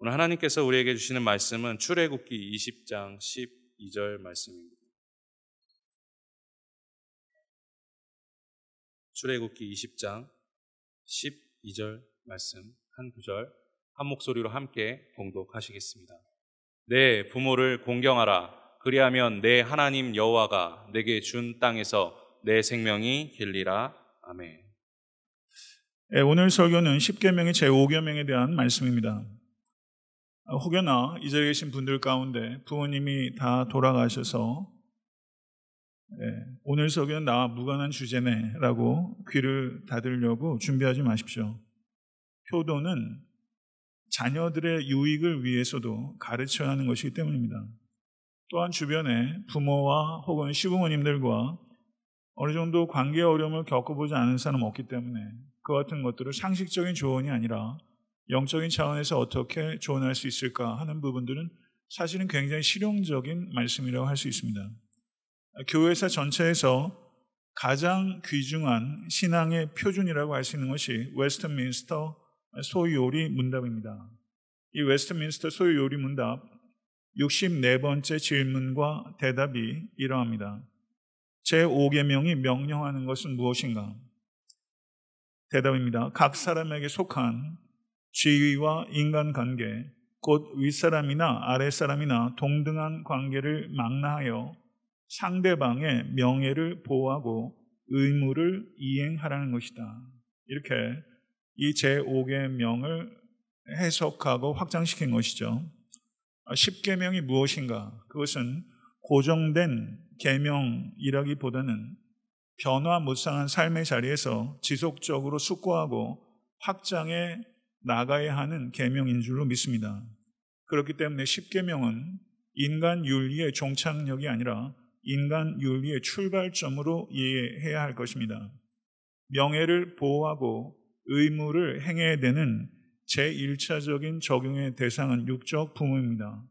오늘 하나님께서 우리에게 주시는 말씀은 출애굽기 20장 12절 말씀입니다. 출애굽기 20장 12절 말씀 한 구절 한 목소리로 함께 봉독하시겠습니다. 내 부모를 공경하라. 그리하면 내 하나님 여호와가 내게 준 땅에서 내 생명이 길리라. 아멘. 오늘 설교는 십계명의 제5계명에 대한 말씀입니다. 혹여나 이 자리에 계신 분들 가운데 부모님이 다 돌아가셔서 오늘 설교는 나와 무관한 주제네 라고 귀를 닫으려고 준비하지 마십시오. 효도는 자녀들의 유익을 위해서도 가르쳐야 하는 것이기 때문입니다. 또한 주변에 부모와 혹은 시부모님들과 어느 정도 관계 어려움을 겪어보지 않은 사람은 없기 때문에 그 같은 것들을 상식적인 조언이 아니라 영적인 차원에서 어떻게 조언할 수 있을까 하는 부분들은 사실은 굉장히 실용적인 말씀이라고 할 수 있습니다. 교회사 전체에서 가장 귀중한 신앙의 표준이라고 할 수 있는 것이 웨스트민스터 소요리 문답입니다. 이 웨스트민스터 소요리 문답 64번째 질문과 대답이 이러합니다. 제5계명이 명령하는 것은 무엇인가? 대답입니다. 각 사람에게 속한 지위와 인간관계, 곧 윗사람이나 아랫사람이나 동등한 관계를 망라하여 상대방의 명예를 보호하고 의무를 이행하라는 것이다. 이렇게 이 제5계명을 해석하고 확장시킨 것이죠. 10계명이 무엇인가? 그것은 고정된 계명이라기보다는 변화무쌍한 삶의 자리에서 지속적으로 숙고하고 확장해 나가야 하는 계명인 줄로 믿습니다. 그렇기 때문에 10계명은 인간 윤리의 종착역이 아니라 인간 윤리의 출발점으로 이해해야 할 것입니다. 명예를 보호하고 의무를 행해야 되는 제1차적인 적용의 대상은 육적 부모입니다.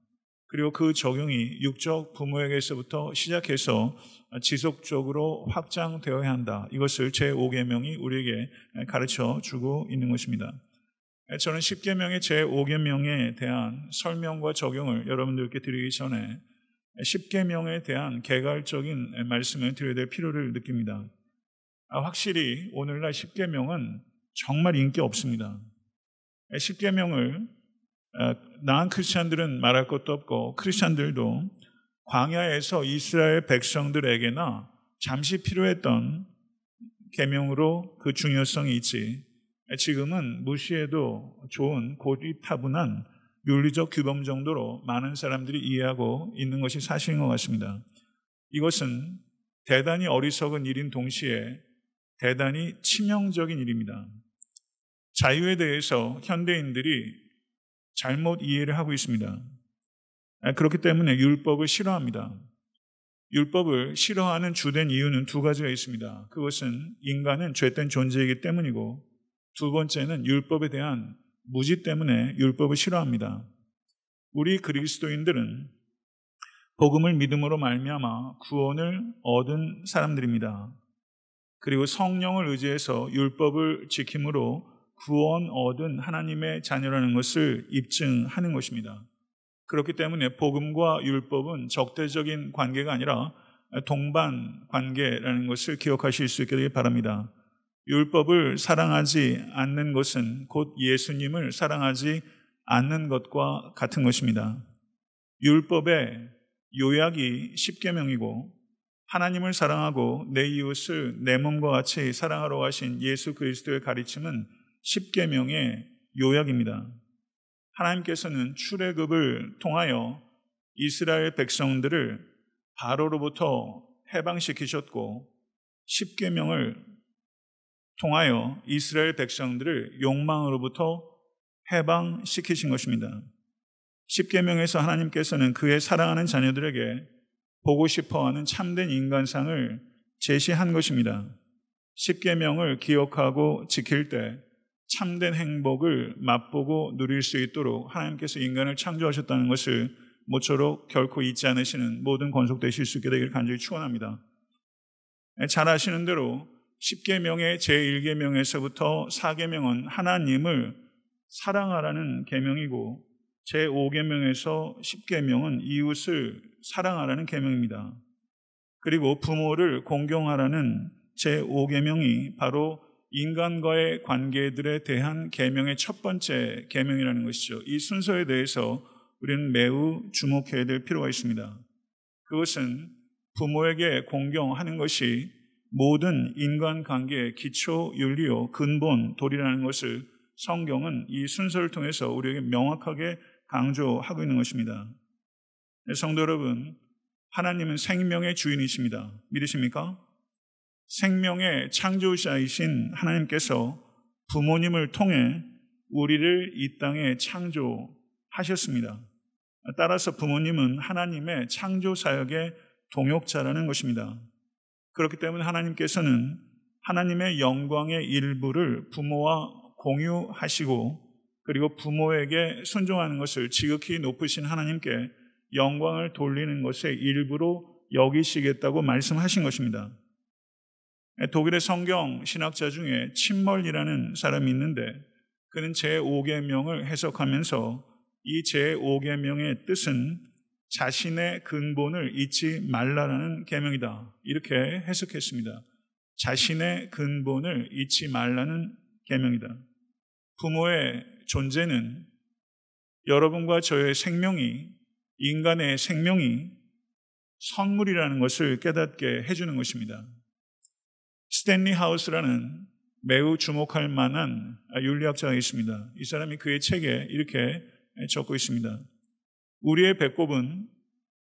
그리고 그 적용이 육적 부모에게서부터 시작해서 지속적으로 확장되어야 한다. 이것을 제5계명이 우리에게 가르쳐 주고 있는 것입니다. 저는 10계명의 제5계명에 대한 설명과 적용을 여러분들께 드리기 전에 10계명에 대한 개괄적인 말씀을 드려야 될 필요를 느낍니다. 확실히 오늘날 10계명은 정말 인기 없습니다. 10계명을 나은 크리스찬들은 말할 것도 없고 크리스찬들도 광야에서 이스라엘 백성들에게나 잠시 필요했던 계명으로 그 중요성이 있지 지금은 무시해도 좋은 고리타분한 윤리적 규범 정도로 많은 사람들이 이해하고 있는 것이 사실인 것 같습니다. 이것은 대단히 어리석은 일인 동시에 대단히 치명적인 일입니다. 자유에 대해서 현대인들이 잘못 이해를 하고 있습니다. 그렇기 때문에 율법을 싫어합니다. 율법을 싫어하는 주된 이유는 두 가지가 있습니다. 그것은 인간은 죄된 존재이기 때문이고 두 번째는 율법에 대한 무지 때문에 율법을 싫어합니다. 우리 그리스도인들은 복음을 믿음으로 말미암아 구원을 얻은 사람들입니다. 그리고 성령을 의지해서 율법을 지킴으로 구원 얻은 하나님의 자녀라는 것을 입증하는 것입니다. 그렇기 때문에 복음과 율법은 적대적인 관계가 아니라 동반 관계라는 것을 기억하실 수 있게 되길 바랍니다. 율법을 사랑하지 않는 것은 곧 예수님을 사랑하지 않는 것과 같은 것입니다. 율법의 요약이 10계명이고 하나님을 사랑하고 내 이웃을 내 몸과 같이 사랑하러 하신 예수 그리스도의 가르침은 10계명의 요약입니다. 하나님께서는 출애굽을 통하여 이스라엘 백성들을 바로로부터 해방시키셨고 10계명을 통하여 이스라엘 백성들을 욕망으로부터 해방시키신 것입니다. 10계명에서 하나님께서는 그의 사랑하는 자녀들에게 보고 싶어하는 참된 인간상을 제시한 것입니다. 10계명을 기억하고 지킬 때 참된 행복을 맛보고 누릴 수 있도록 하나님께서 인간을 창조하셨다는 것을 모쪼록 결코 잊지 않으시는 모든 권속되실 수 있게 되기를 간절히 축원합니다. 잘 아시는 대로 10계명의 제1계명에서부터 4계명은 하나님을 사랑하라는 계명이고 제5계명에서 10계명은 이웃을 사랑하라는 계명입니다. 그리고 부모를 공경하라는 제5계명이 바로 인간과의 관계들에 대한 계명의 첫 번째 계명이라는 것이죠. 이 순서에 대해서 우리는 매우 주목해야 될 필요가 있습니다. 그것은 부모에게 공경하는 것이 모든 인간관계의 기초 윤리요 근본 도리라는 것을 성경은 이 순서를 통해서 우리에게 명확하게 강조하고 있는 것입니다. 성도 여러분, 하나님은 생명의 주인이십니다. 믿으십니까? 생명의 창조자이신 하나님께서 부모님을 통해 우리를 이 땅에 창조하셨습니다. 따라서 부모님은 하나님의 창조 사역의 동역자라는 것입니다. 그렇기 때문에 하나님께서는 하나님의 영광의 일부를 부모와 공유하시고 그리고 부모에게 순종하는 것을 지극히 높으신 하나님께 영광을 돌리는 것의 일부로 여기시겠다고 말씀하신 것입니다. 독일의 성경 신학자 중에 침멀이라는 사람이 있는데 그는 제5계명을 해석하면서 이 제5계명의 뜻은 자신의 근본을 잊지 말라라는 계명이다. 이렇게 해석했습니다. 자신의 근본을 잊지 말라는 계명이다. 부모의 존재는 여러분과 저의 생명이, 인간의 생명이 선물이라는 것을 깨닫게 해주는 것입니다. 스탠리 하우스라는 매우 주목할 만한 윤리학자가 있습니다. 이 사람이 그의 책에 이렇게 적고 있습니다. 우리의 배꼽은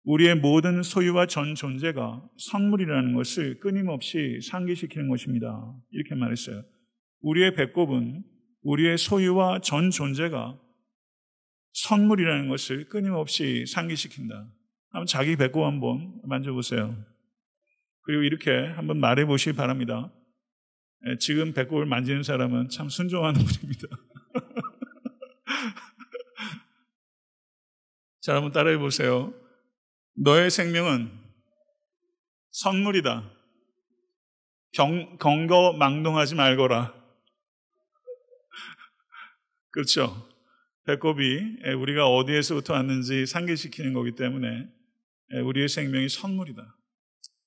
우리의 모든 소유와 전 존재가 선물이라는 것을 끊임없이 상기시키는 것입니다. 이렇게 말했어요. 우리의 배꼽은 우리의 소유와 전 존재가 선물이라는 것을 끊임없이 상기시킨다. 한번 자기 배꼽 한번 만져보세요. 그리고 이렇게 한번 말해보시기 바랍니다. 지금 배꼽을 만지는 사람은 참 순종하는 분입니다. 자, 한번 따라해보세요. 너의 생명은 선물이다. 경거망동하지 말거라. 그렇죠? 배꼽이 우리가 어디에서부터 왔는지 상기시키는 거기 때문에 우리의 생명이 선물이다.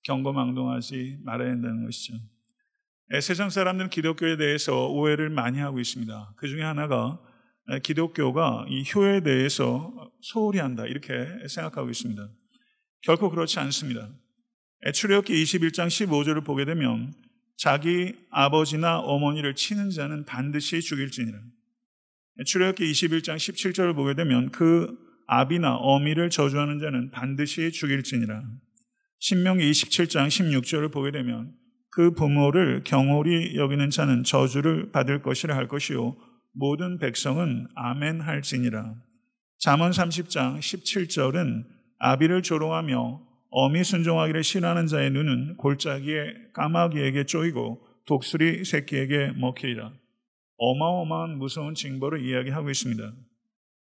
경거망동하지 말아야 한다는 것이죠. 세상 사람들은 기독교에 대해서 오해를 많이 하고 있습니다. 그 중에 하나가 기독교가 이 효에 대해서 소홀히 한다 이렇게 생각하고 있습니다. 결코 그렇지 않습니다. 출애굽기 21장 15절을 보게 되면 자기 아버지나 어머니를 치는 자는 반드시 죽일지니라. 출애굽기 21장 17절을 보게 되면 그 아비나 어미를 저주하는 자는 반드시 죽일지니라. 신명기 27장 16절을 보게 되면 그 부모를 경홀히 여기는 자는 저주를 받을 것이라 할 것이요 모든 백성은 아멘 할지니라. 잠언 30장 17절은 아비를 조롱하며 어미 순종하기를 싫어하는 자의 눈은 골짜기에 까마귀에게 쪼이고 독수리 새끼에게 먹히리라. 어마어마한 무서운 징벌을 이야기하고 있습니다.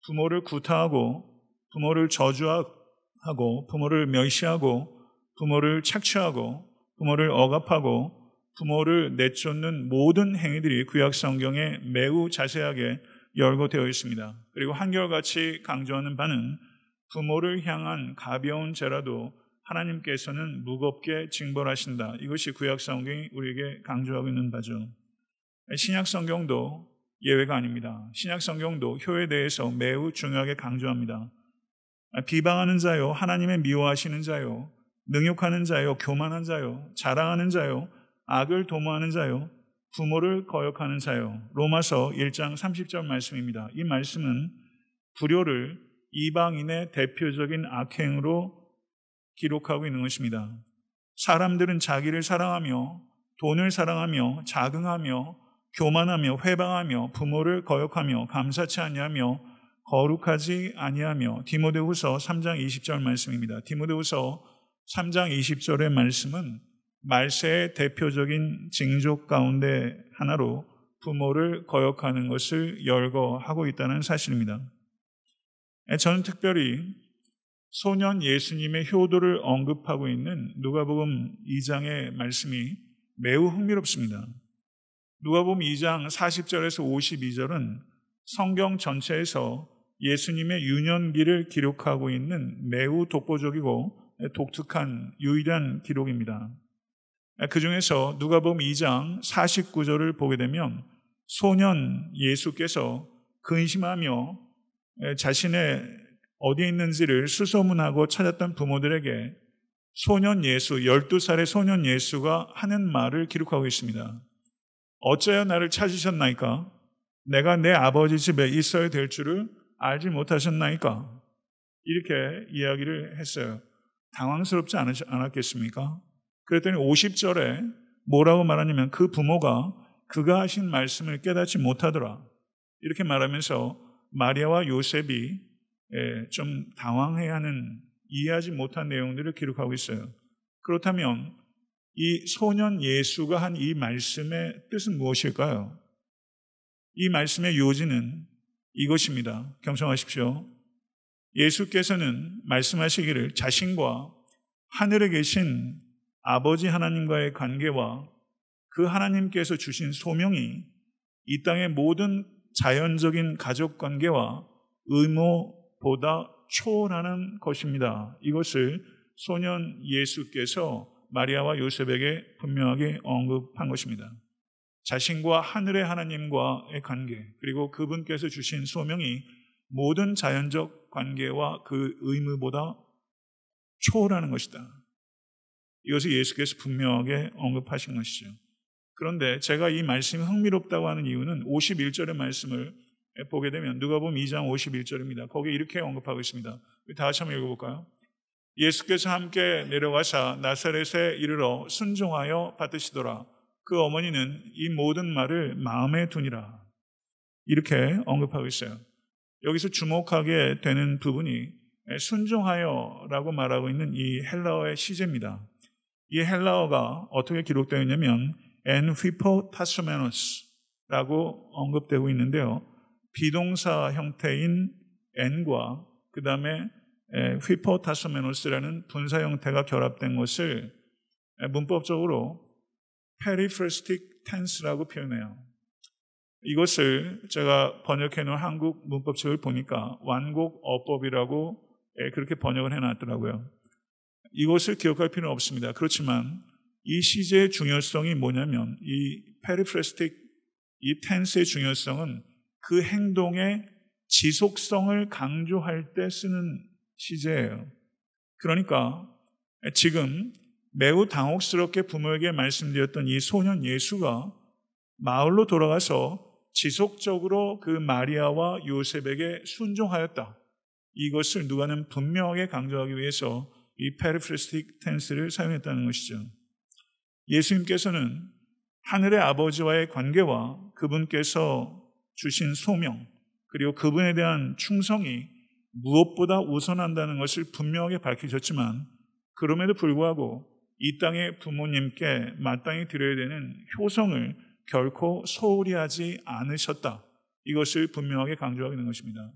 부모를 구타하고 부모를 저주하고 부모를 멸시하고 부모를 착취하고 부모를 억압하고 부모를 내쫓는 모든 행위들이 구약 성경에 매우 자세하게 열거되어 있습니다. 그리고 한결같이 강조하는 바는 부모를 향한 가벼운 죄라도 하나님께서는 무겁게 징벌하신다. 이것이 구약 성경이 우리에게 강조하고 있는 바죠. 신약 성경도 예외가 아닙니다. 신약 성경도 효에 대해서 매우 중요하게 강조합니다. 비방하는 자요, 하나님의 미워하시는 자요, 능욕하는 자요, 교만한 자요, 자랑하는 자요, 악을 도모하는 자요, 부모를 거역하는 자요. 로마서 1장 30절 말씀입니다. 이 말씀은 불효를 이방인의 대표적인 악행으로 기록하고 있는 것입니다. 사람들은 자기를 사랑하며 돈을 사랑하며 자긍하며 교만하며 회방하며 부모를 거역하며 감사치 아니하며 거룩하지 아니하며. 디모데후서 3장 20절 말씀입니다. 디모데후서 3장 20절의 말씀은 말세의 대표적인 징조 가운데 하나로 부모를 거역하는 것을 열거하고 있다는 사실입니다. 저는 특별히 소년 예수님의 효도를 언급하고 있는 누가복음 2장의 말씀이 매우 흥미롭습니다. 누가복음 2장 40절에서 52절은 성경 전체에서 예수님의 유년기를 기록하고 있는 매우 독보적이고 독특한 유일한 기록입니다. 그 중에서 누가복음 2장 49절을 보게 되면 소년 예수께서 근심하며 자신의 어디에 있는지를 수소문하고 찾았던 부모들에게 소년 예수, 12살의 소년 예수가 하는 말을 기록하고 있습니다. 어찌하여 나를 찾으셨나이까? 내가 내 아버지 집에 있어야 될 줄을 알지 못하셨나이까? 이렇게 이야기를 했어요. 당황스럽지 않았겠습니까? 그랬더니 50절에 뭐라고 말하냐면 그 부모가 그가 하신 말씀을 깨닫지 못하더라. 이렇게 말하면서 마리아와 요셉이 좀 당황해하는, 이해하지 못한 내용들을 기록하고 있어요. 그렇다면 이 소년 예수가 한 이 말씀의 뜻은 무엇일까요? 이 말씀의 요지는 이것입니다. 경청하십시오. 예수께서는 말씀하시기를 자신과 하늘에 계신 아버지 하나님과의 관계와 그 하나님께서 주신 소명이 이 땅의 모든 자연적인 가족 관계와 의무보다 초월하는 것입니다. 이것을 소년 예수께서 마리아와 요셉에게 분명하게 언급한 것입니다. 자신과 하늘의 하나님과의 관계, 그리고 그분께서 주신 소명이 모든 자연적 관계와 그 의무보다 초월하는 것이다. 이것을 예수께서 분명하게 언급하신 것이죠. 그런데 제가 이 말씀이 흥미롭다고 하는 이유는 51절의 말씀을 보게 되면 누가복음 2장 51절입니다. 거기에 이렇게 언급하고 있습니다. 다 같이 한번 읽어볼까요? 예수께서 함께 내려가사 나사렛에 이르러 순종하여 받으시더라. 그 어머니는 이 모든 말을 마음에 두니라. 이렇게 언급하고 있어요. 여기서 주목하게 되는 부분이 순종하여라고 말하고 있는 이 헬라어의 시제입니다. 이 헬라어가 어떻게 기록되어 있냐면 en hypotassomenos라고 언급되고 있는데요. 비동사 형태인 en과 그 다음에 hypotassomenos라는 분사 형태가 결합된 것을 문법적으로 periphrastic tense라고 표현해요. 이것을 제가 번역해 놓은 한국 문법책을 보니까 완곡 어법이라고 그렇게 번역을 해놨더라고요. 이것을 기억할 필요는 없습니다. 그렇지만 이 시제의 중요성이 뭐냐면 이 periphrastic, 이 tense의 중요성은 그 행동의 지속성을 강조할 때 쓰는 시제예요. 그러니까 지금 매우 당혹스럽게 부모에게 말씀드렸던 이 소년 예수가 마을로 돌아가서 지속적으로 그 마리아와 요셉에게 순종하였다. 이것을 누가는 분명하게 강조하기 위해서 이 periphrastic tense를 사용했다는 것이죠. 예수님께서는 하늘의 아버지와의 관계와 그분께서 주신 소명, 그리고 그분에 대한 충성이 무엇보다 우선한다는 것을 분명하게 밝히셨지만 그럼에도 불구하고 이 땅의 부모님께 마땅히 드려야 되는 효성을 결코 소홀히 하지 않으셨다. 이것을 분명하게 강조하고 있는 것입니다.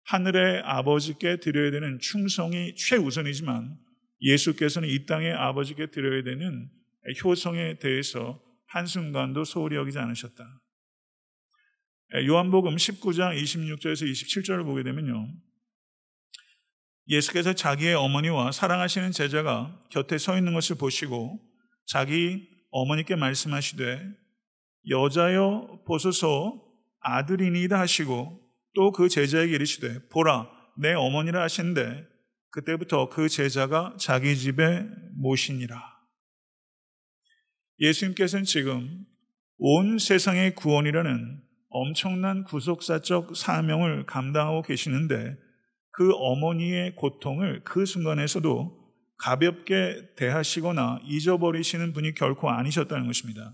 하늘의 아버지께 드려야 되는 충성이 최우선이지만 예수께서는 이 땅의 아버지께 드려야 되는 효성에 대해서 한순간도 소홀히 여기지 않으셨다. 요한복음 19장 26절에서 27절을 보게 되면요. 예수께서 자기의 어머니와 사랑하시는 제자가 곁에 서 있는 것을 보시고 자기 어머니께 말씀하시되 여자여 보소서 아들이니이다 하시고 또 그 제자에게 이르시되 보라 내 어머니라 하신데 그때부터 그 제자가 자기 집에 모시니라. 예수님께서는 지금 온 세상의 구원이라는 엄청난 구속사적 사명을 감당하고 계시는데 그 어머니의 고통을 그 순간에서도 가볍게 대하시거나 잊어버리시는 분이 결코 아니셨다는 것입니다.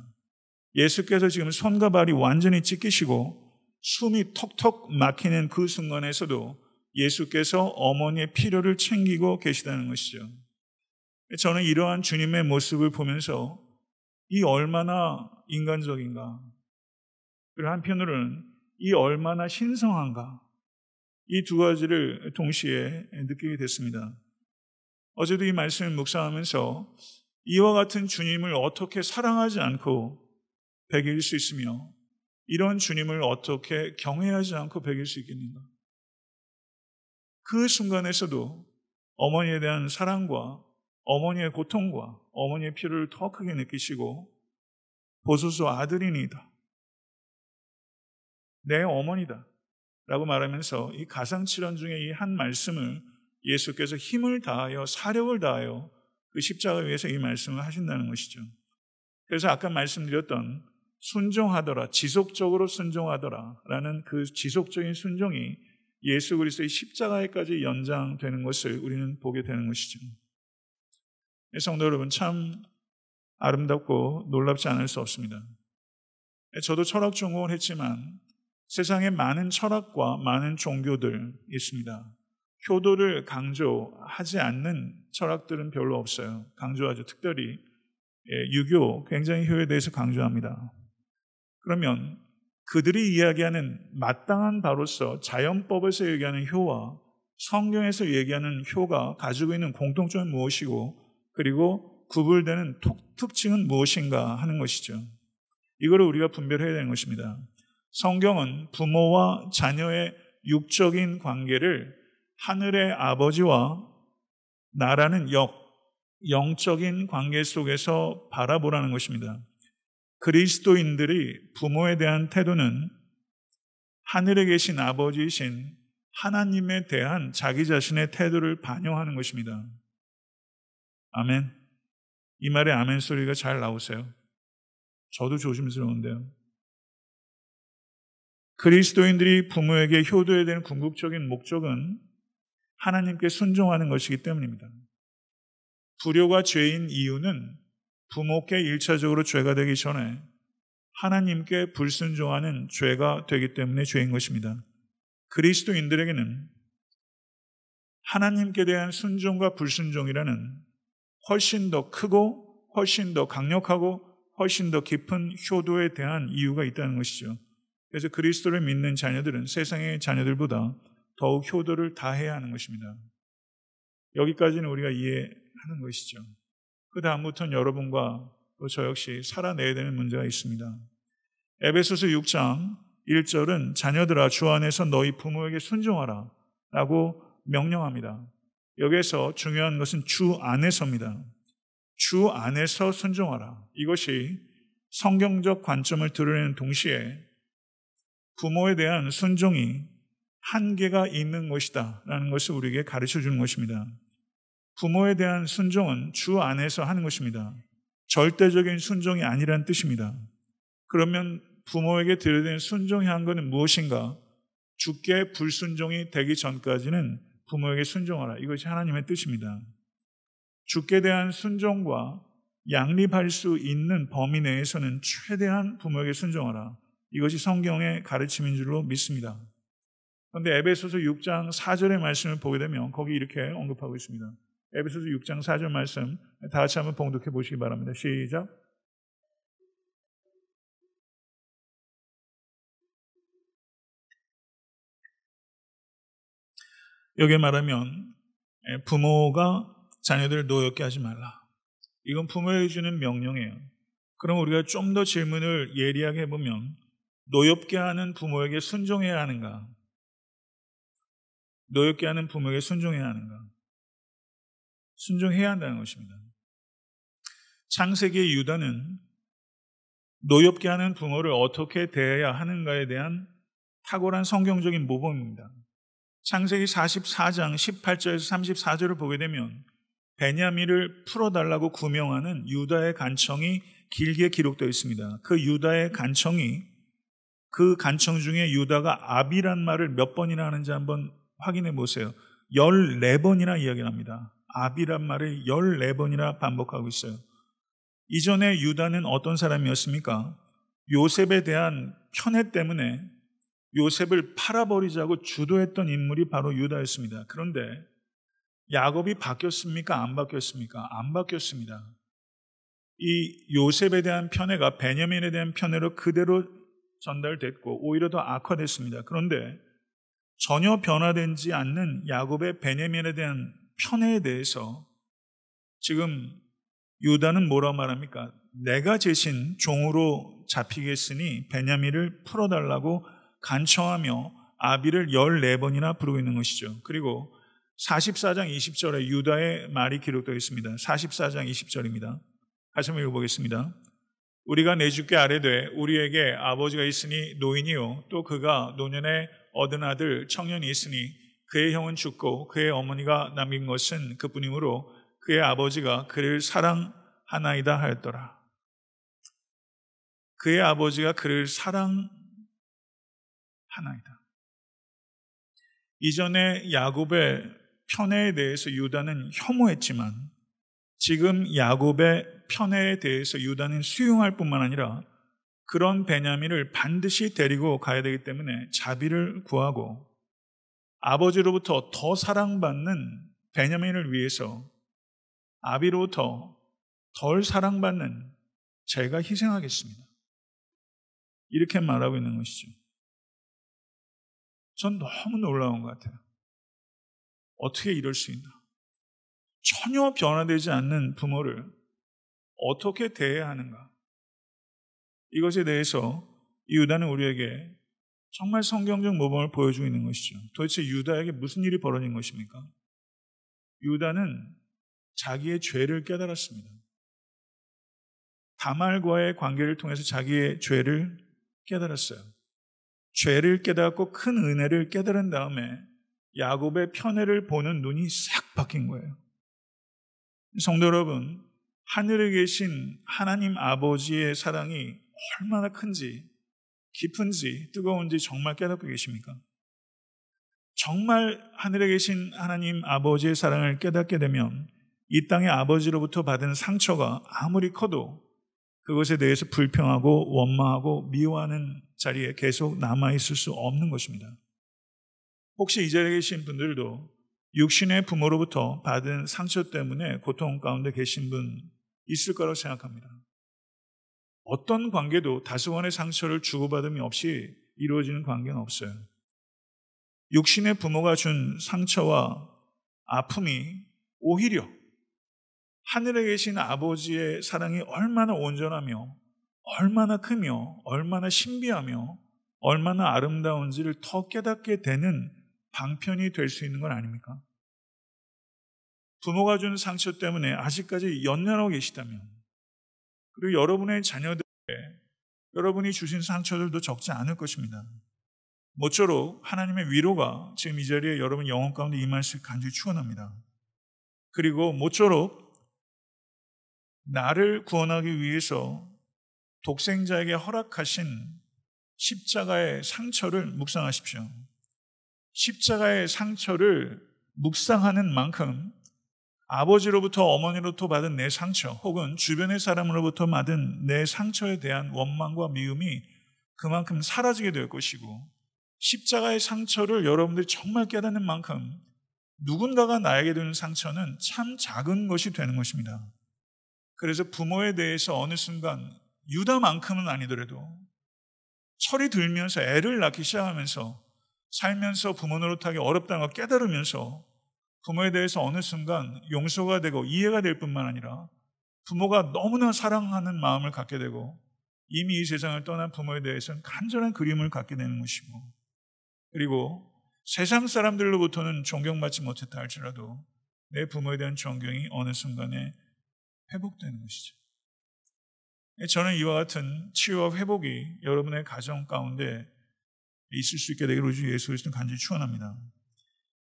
예수께서 지금 손과 발이 완전히 찢기시고 숨이 턱턱 막히는 그 순간에서도 예수께서 어머니의 필요를 챙기고 계시다는 것이죠. 저는 이러한 주님의 모습을 보면서 이 얼마나 인간적인가, 그리고 한편으로는 이 얼마나 신성한가, 이 두 가지를 동시에 느끼게 됐습니다. 어제도 이 말씀을 묵상하면서 이와 같은 주님을 어떻게 사랑하지 않고 배길 수 있으며 이런 주님을 어떻게 경외하지 않고 배길 수 있겠는가? 그 순간에서도 어머니에 대한 사랑과 어머니의 고통과 어머니의 피를 더 크게 느끼시고 보소서 아들이니이다, 내 어머니다 라고 말하면서 이 가상칠언 중에 이 한 말씀을 예수께서 힘을 다하여 사력을 다하여 그 십자가 위에서 이 말씀을 하신다는 것이죠. 그래서 아까 말씀드렸던 순종하더라, 지속적으로 순종하더라 라는 그 지속적인 순종이 예수 그리스도의 십자가에까지 연장되는 것을 우리는 보게 되는 것이죠. 성도 여러분, 참 아름답고 놀랍지 않을 수 없습니다. 저도 철학 전공을 했지만 세상에 많은 철학과 많은 종교들 있습니다. 효도를 강조하지 않는 철학들은 별로 없어요. 강조하죠. 특별히 유교, 굉장히 효에 대해서 강조합니다. 그러면 그들이 이야기하는 마땅한 바로서 자연법에서 얘기하는 효와 성경에서 얘기하는 효가 가지고 있는 공통점은 무엇이고, 그리고 구분되는 특징은 무엇인가 하는 것이죠. 이거를 우리가 분별해야 되는 것입니다. 성경은 부모와 자녀의 육적인 관계를 하늘의 아버지와 나라는 영적인 관계 속에서 바라보라는 것입니다. 그리스도인들이 부모에 대한 태도는 하늘에 계신 아버지이신 하나님에 대한 자기 자신의 태도를 반영하는 것입니다. 아멘. 이 말에 아멘 소리가 잘 나오세요. 저도 조심스러운데요. 그리스도인들이 부모에게 효도해야 되는 궁극적인 목적은 하나님께 순종하는 것이기 때문입니다. 불효가 죄인 이유는 부모께 1차적으로 죄가 되기 전에 하나님께 불순종하는 죄가 되기 때문에 죄인 것입니다. 그리스도인들에게는 하나님께 대한 순종과 불순종이라는 훨씬 더 크고 훨씬 더 강력하고 훨씬 더 깊은 효도에 대한 이유가 있다는 것이죠. 그래서 그리스도를 믿는 자녀들은 세상의 자녀들보다 더욱 효도를 다해야 하는 것입니다. 여기까지는 우리가 이해하는 것이죠. 그 다음부터는 여러분과 또 저 역시 살아내야 되는 문제가 있습니다. 에베소서 6장 1절은 자녀들아 주 안에서 너희 부모에게 순종하라 라고 명령합니다. 여기에서 중요한 것은 주 안에서입니다. 주 안에서 순종하라. 이것이 성경적 관점을 드러내는 동시에 부모에 대한 순종이 한계가 있는 것이다 라는 것을 우리에게 가르쳐 주는 것입니다. 부모에 대한 순종은 주 안에서 하는 것입니다. 절대적인 순종이 아니라는 뜻입니다. 그러면 부모에게 드려야 되는 순종해야 하는 것은 무엇인가? 주께 불순종이 되기 전까지는 부모에게 순종하라. 이것이 하나님의 뜻입니다. 주께 대한 순종과 양립할 수 있는 범위 내에서는 최대한 부모에게 순종하라. 이것이 성경의 가르침인 줄로 믿습니다. 그런데 에베소서 6장 4절의 말씀을 보게 되면 거기 이렇게 언급하고 있습니다. 에베소서 6장 4절 말씀 다 같이 한번 봉독해 보시기 바랍니다. 시작. 여기에 말하면 부모가 자녀들을 노엽게 하지 말라. 이건 부모에게 주는 명령이에요. 그럼 우리가 좀 더 질문을 예리하게 해보면 노엽게 하는 부모에게 순종해야 하는가? 노엽게 하는 부모에게 순종해야 하는가? 순종해야 한다는 것입니다. 창세기의 유다는 노엽게 하는 부모를 어떻게 대해야 하는가에 대한 탁월한 성경적인 모범입니다. 창세기 44장 18절에서 34절을 보게 되면 베냐민을 풀어달라고 구명하는 유다의 간청이 길게 기록되어 있습니다. 그 유다의 간청이 그 간청 중에 유다가 아비란 말을 몇 번이나 하는지 한번 확인해 보세요. 14번이나 이야기합니다. 아비란 말을 14번이나 반복하고 있어요. 이전에 유다는 어떤 사람이었습니까? 요셉에 대한 편애 때문에 요셉을 팔아버리자고 주도했던 인물이 바로 유다였습니다. 그런데 야곱이 바뀌었습니까? 안 바뀌었습니까? 안 바뀌었습니다. 이 요셉에 대한 편애가 베냐민에 대한 편애로 그대로 전달됐고 오히려 더 악화됐습니다. 그런데 전혀 변화되지 않는 야곱의 베냐민에 대한 편애에 대해서 지금 유다는 뭐라고 말합니까? 내가 제신 종으로 잡히겠으니 베냐민을 풀어달라고 간청하며 아비를 14번이나 부르고 있는 것이죠. 그리고 44장 20절에 유다의 말이 기록되어 있습니다. 44장 20절입니다. 다시 한번 읽어보겠습니다. 우리가 내 주께 아뢰되 우리에게 아버지가 있으니 노인이요 또 그가 노년에 얻은 아들 청년이 있으니 그의 형은 죽고 그의 어머니가 남긴 것은 그뿐이므로 그의 아버지가 그를 사랑하나이다 하였더라. 그의 아버지가 그를 사랑하나이다. 이전에 야곱의 편애에 대해서 유다는 혐오했지만 지금 야곱의 편애에 대해서 유다는 수용할 뿐만 아니라 그런 베냐민을 반드시 데리고 가야 되기 때문에 자비를 구하고 아버지로부터 더 사랑받는 베냐민을 위해서 아비로부터 덜 사랑받는 제가 희생하겠습니다. 이렇게 말하고 있는 것이죠. 전 너무 놀라운 것 같아요. 어떻게 이럴 수 있나? 전혀 변화되지 않는 부모를 어떻게 대해야 하는가? 이것에 대해서 유다는 우리에게 정말 성경적 모범을 보여주고 있는 것이죠. 도대체 유다에게 무슨 일이 벌어진 것입니까? 유다는 자기의 죄를 깨달았습니다. 다말과의 관계를 통해서 자기의 죄를 깨달았어요. 죄를 깨닫고 큰 은혜를 깨달은 다음에 야곱의 편애를 보는 눈이 싹 바뀐 거예요. 성도 여러분, 하늘에 계신 하나님 아버지의 사랑이 얼마나 큰지, 깊은지, 뜨거운지 정말 깨닫고 계십니까? 정말 하늘에 계신 하나님 아버지의 사랑을 깨닫게 되면 이 땅의 아버지로부터 받은 상처가 아무리 커도 그것에 대해서 불평하고 원망하고 미워하는 자리에 계속 남아있을 수 없는 것입니다. 혹시 이 자리에 계신 분들도 육신의 부모로부터 받은 상처 때문에 고통 가운데 계신 분 있을 거라고 생각합니다. 어떤 관계도 다소간의 상처를 주고받음이 없이 이루어지는 관계는 없어요. 육신의 부모가 준 상처와 아픔이 오히려 하늘에 계신 아버지의 사랑이 얼마나 온전하며 얼마나 크며 얼마나 신비하며 얼마나 아름다운지를 더 깨닫게 되는 방편이 될 수 있는 건 아닙니까? 부모가 준 상처 때문에 아직까지 연연하고 계시다면, 그리고 여러분의 자녀들에게 여러분이 주신 상처들도 적지 않을 것입니다. 모쪼록 하나님의 위로가 지금 이 자리에 여러분 영혼 가운데 임할 수 간절히 축원합니다. 그리고 모쪼록 나를 구원하기 위해서 독생자에게 허락하신 십자가의 상처를 묵상하십시오. 십자가의 상처를 묵상하는 만큼 아버지로부터 어머니로부터 받은 내 상처 혹은 주변의 사람으로부터 받은 내 상처에 대한 원망과 미움이 그만큼 사라지게 될 것이고, 십자가의 상처를 여러분들이 정말 깨닫는 만큼 누군가가 나에게 주는 상처는 참 작은 것이 되는 것입니다. 그래서 부모에 대해서 어느 순간 유다만큼은 아니더라도 철이 들면서 애를 낳기 시작하면서 살면서 부모 노릇하기 어렵다는 걸 깨달으면서 부모에 대해서 어느 순간 용서가 되고 이해가 될 뿐만 아니라 부모가 너무나 사랑하는 마음을 갖게 되고 이미 이 세상을 떠난 부모에 대해서는 간절한 그리움을 갖게 되는 것이고, 그리고 세상 사람들로부터는 존경받지 못했다 할지라도 내 부모에 대한 존경이 어느 순간에 회복되는 것이죠. 저는 이와 같은 치유와 회복이 여러분의 가정 가운데 있을 수 있게 되기를 우리 주 예수 그리스도는 간절히 축원합니다.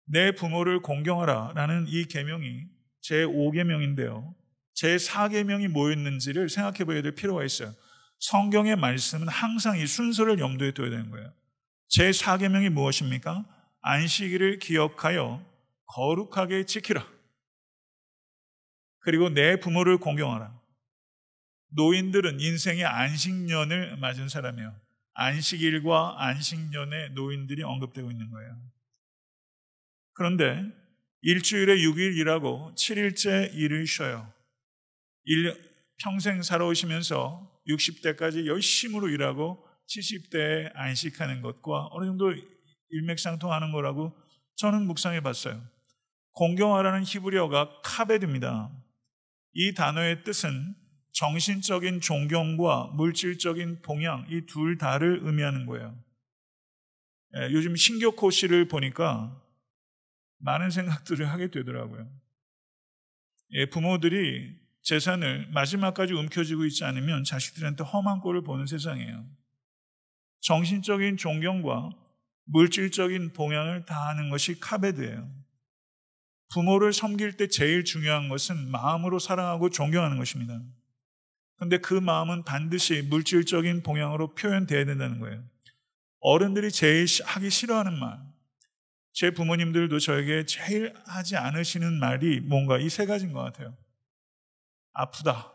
내 부모를 공경하라 라는 이 계명이 제5계명인데요. 제4계명이 뭐였는지를 생각해 봐야 될 필요가 있어요. 성경의 말씀은 항상 이 순서를 염두에 둬야 되는 거예요. 제4계명이 무엇입니까? 안식일을 기억하여 거룩하게 지키라. 그리고 내 부모를 공경하라. 노인들은 인생의 안식년을 맞은 사람이에요. 안식일과 안식년에 노인들이 언급되고 있는 거예요. 그런데 일주일에 6일 일하고 7일째 일을 쉬어요. 평생 살아오시면서 60대까지 열심으로 일하고 70대에 안식하는 것과 어느 정도 일맥상통하는 거라고 저는 묵상해 봤어요. 공경하라는 히브리어가 카베드입니다. 이 단어의 뜻은 정신적인 존경과 물질적인 봉양, 이 둘 다를 의미하는 거예요. 요즘 신교코시를 보니까 많은 생각들을 하게 되더라고요. 부모들이 재산을 마지막까지 움켜쥐고 있지 않으면 자식들한테 험한 꼴을 보는 세상이에요. 정신적인 존경과 물질적인 봉양을 다하는 것이 카베드예요. 부모를 섬길 때 제일 중요한 것은 마음으로 사랑하고 존경하는 것입니다. 그런데 그 마음은 반드시 물질적인 봉양으로 표현되어야 된다는 거예요. 어른들이 제일 하기 싫어하는 말, 제 부모님들도 저에게 제일 하지 않으시는 말이 뭔가 이 세 가지인 것 같아요. 아프다.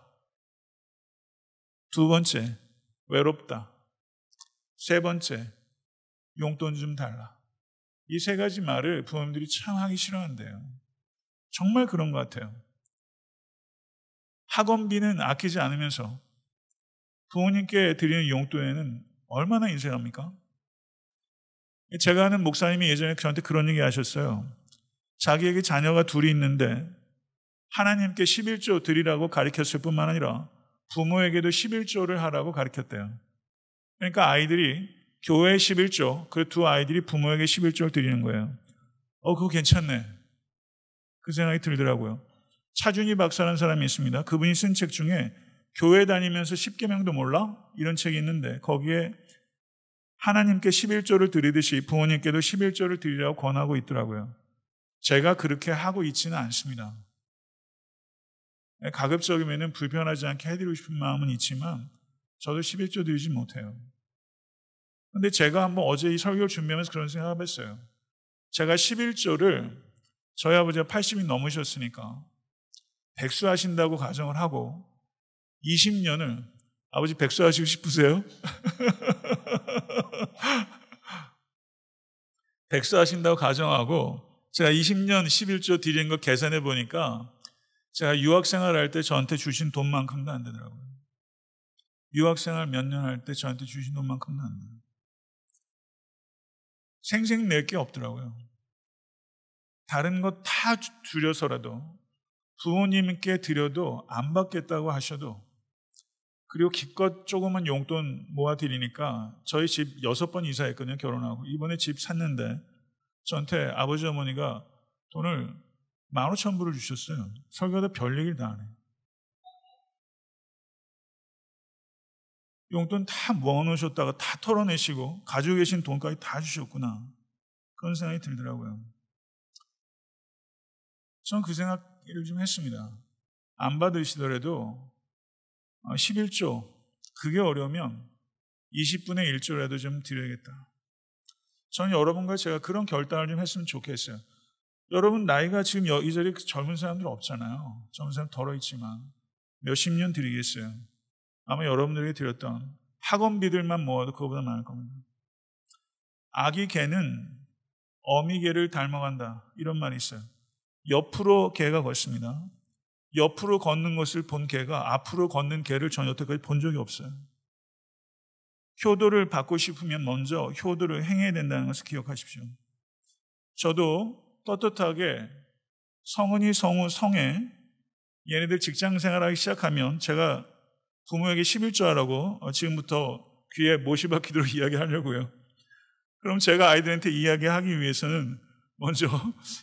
두 번째, 외롭다. 세 번째, 용돈 좀 달라. 이 세 가지 말을 부모님들이 참 하기 싫어한대요. 정말 그런 것 같아요. 학원비는 아끼지 않으면서 부모님께 드리는 용돈에는 얼마나 인색합니까? 제가 아는 목사님이 예전에 저한테 그런 얘기 하셨어요. 자기에게 자녀가 둘이 있는데 하나님께 11조 드리라고 가르쳤을 뿐만 아니라 부모에게도 11조를 하라고 가르쳤대요. 그러니까 아이들이 교회에 11조, 그 두 아이들이 부모에게 11조를 드리는 거예요. 그거 괜찮네. 그 생각이 들더라고요. 차준희 박사라는 사람이 있습니다. 그분이 쓴 책 중에 교회 다니면서 10계명도 몰라? 이런 책이 있는데 거기에 하나님께 11조를 드리듯이 부모님께도 11조를 드리라고 권하고 있더라고요. 제가 그렇게 하고 있지는 않습니다. 가급적이면 불편하지 않게 해드리고 싶은 마음은 있지만 저도 11조 드리지 못해요. 그런데 제가 한번 어제 이 설교를 준비하면서 그런 생각을 했어요. 제가 11조를 저희 아버지가 80이 넘으셨으니까 백수하신다고 가정을 하고 20년을 아버지 백수하시고 싶으세요? 백수하신다고 가정하고 제가 20년 11조 드리는 거 계산해 보니까 제가 유학생활 할 때 저한테 주신 돈만큼도 안 되더라고요. 유학생활 몇 년 할 때 저한테 주신 돈만큼도 안 돼요. 생생 낼 게 없더라고요. 다른 거 다 줄여서라도 부모님께 드려도 안 받겠다고 하셔도 그리고 기껏 조그만 용돈 모아드리니까 저희 집 6번 이사했거든요. 결혼하고. 이번에 집 샀는데 저한테 아버지 어머니가 돈을 15,000불을 주셨어요. 설교하다 별 얘기를 다 하네. 용돈 다 모아놓으셨다가 다 털어내시고 가지고 계신 돈까지 다 주셨구나. 그런 생각이 들더라고요. 전 그 생각을 좀 했습니다. 안 받으시더라도 11조, 그게 어려우면 20분의 1조라도 좀 드려야겠다. 저는 여러분과 제가 그런 결단을 좀 했으면 좋겠어요. 여러분 나이가 지금 이 자리에 젊은 사람들 없잖아요. 젊은 사람 덜어 있지만 몇십 년 드리겠어요. 아마 여러분들에게 드렸던 학원비들만 모아도 그거보다 많을 겁니다. 아기 개는 어미 개를 닮아간다. 이런 말이 있어요. 옆으로 개가 걷습니다. 옆으로 걷는 것을 본 개가 앞으로 걷는 개를 전 여태까지 본 적이 없어요. 효도를 받고 싶으면 먼저 효도를 행해야 된다는 것을 기억하십시오. 저도 떳떳하게 성은이 성우 성애 얘네들 직장 생활하기 시작하면 제가 부모에게 11조 하라고 지금부터 귀에 못이 박히도록 이야기하려고요. 그럼 제가 아이들한테 이야기하기 위해서는 먼저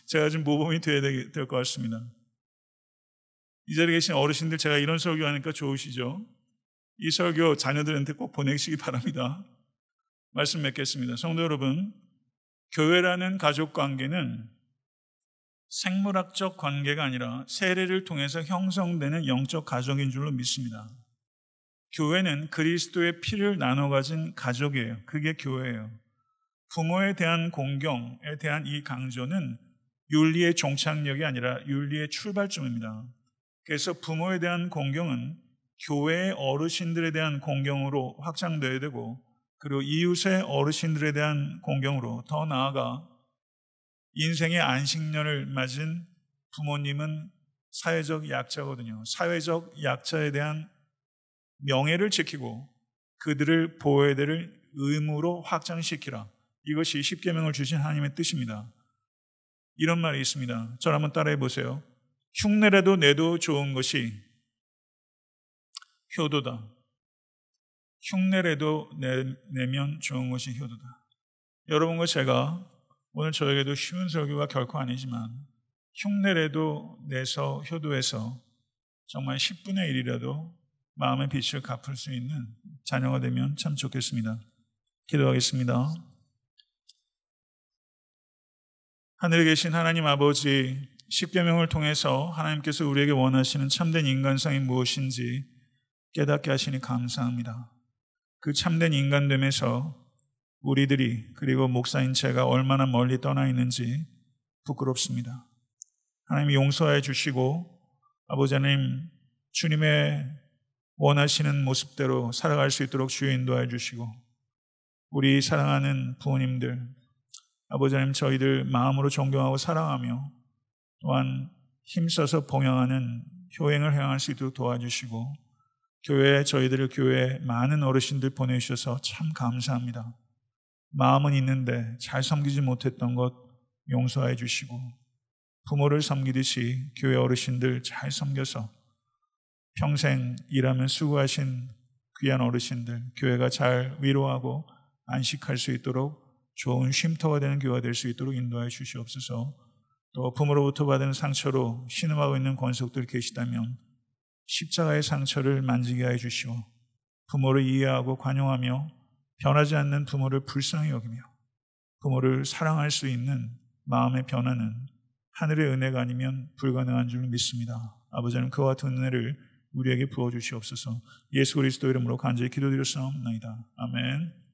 제가 좀 모범이 되어야 될 것 같습니다. 이 자리에 계신 어르신들 제가 이런 설교하니까 좋으시죠? 이 설교 자녀들한테 꼭 보내시기 바랍니다. 말씀 맺겠습니다. 성도 여러분, 교회라는 가족 관계는 생물학적 관계가 아니라 세례를 통해서 형성되는 영적 가족인 줄로 믿습니다. 교회는 그리스도의 피를 나눠 가진 가족이에요. 그게 교회예요. 부모에 대한 공경에 대한 이 강조는 윤리의 종착역이 아니라 윤리의 출발점입니다. 그래서 부모에 대한 공경은 교회의 어르신들에 대한 공경으로 확장되어야 되고 그리고 이웃의 어르신들에 대한 공경으로 더 나아가 인생의 안식년을 맞은 부모님은 사회적 약자거든요. 사회적 약자에 대한 명예를 지키고 그들을 보호해야 될 의무로 확장시키라. 이것이 십계명을 주신 하나님의 뜻입니다. 이런 말이 있습니다. 저를 한번 따라해 보세요. 흉내라도 내도 좋은 것이 효도다. 흉내라도 내면 좋은 것이 효도다. 여러분과 제가 오늘 저에게도 쉬운 설교가 결코 아니지만 흉내라도 내서 효도해서 정말 10분의 1이라도 마음의 빛을 갚을 수 있는 자녀가 되면 참 좋겠습니다. 기도하겠습니다. 하늘에 계신 하나님 아버지, 십계명을 통해서 하나님께서 우리에게 원하시는 참된 인간상이 무엇인지 깨닫게 하시니 감사합니다. 그 참된 인간됨에서 우리들이 그리고 목사인 제가 얼마나 멀리 떠나 있는지 부끄럽습니다. 하나님 용서해 주시고 아버지 하나님 주님의 원하시는 모습대로 살아갈 수 있도록 주여 인도해 주시고 우리 사랑하는 부모님들 아버지 하나님 저희들 마음으로 존경하고 사랑하며 또한 힘써서 봉양하는 효행을 행할 수 있도록 도와주시고 교회에 저희들을 교회에 많은 어르신들 보내주셔서 참 감사합니다. 마음은 있는데 잘 섬기지 못했던 것 용서해 주시고 부모를 섬기듯이 교회 어르신들 잘 섬겨서 평생 일하면 수고하신 귀한 어르신들 교회가 잘 위로하고 안식할 수 있도록 좋은 쉼터가 되는 교회가 될 수 있도록 인도해 주시옵소서. 또 부모로부터 받은 상처로 신음하고 있는 권속들 계시다면 십자가의 상처를 만지게 해 주시오. 부모를 이해하고 관용하며 변하지 않는 부모를 불쌍히 여기며 부모를 사랑할 수 있는 마음의 변화는 하늘의 은혜가 아니면 불가능한 줄 믿습니다. 아버지 하나님 그와 같은 은혜를 우리에게 부어주시옵소서. 예수 그리스도 이름으로 간절히 기도드렸사옵나이다. 아멘.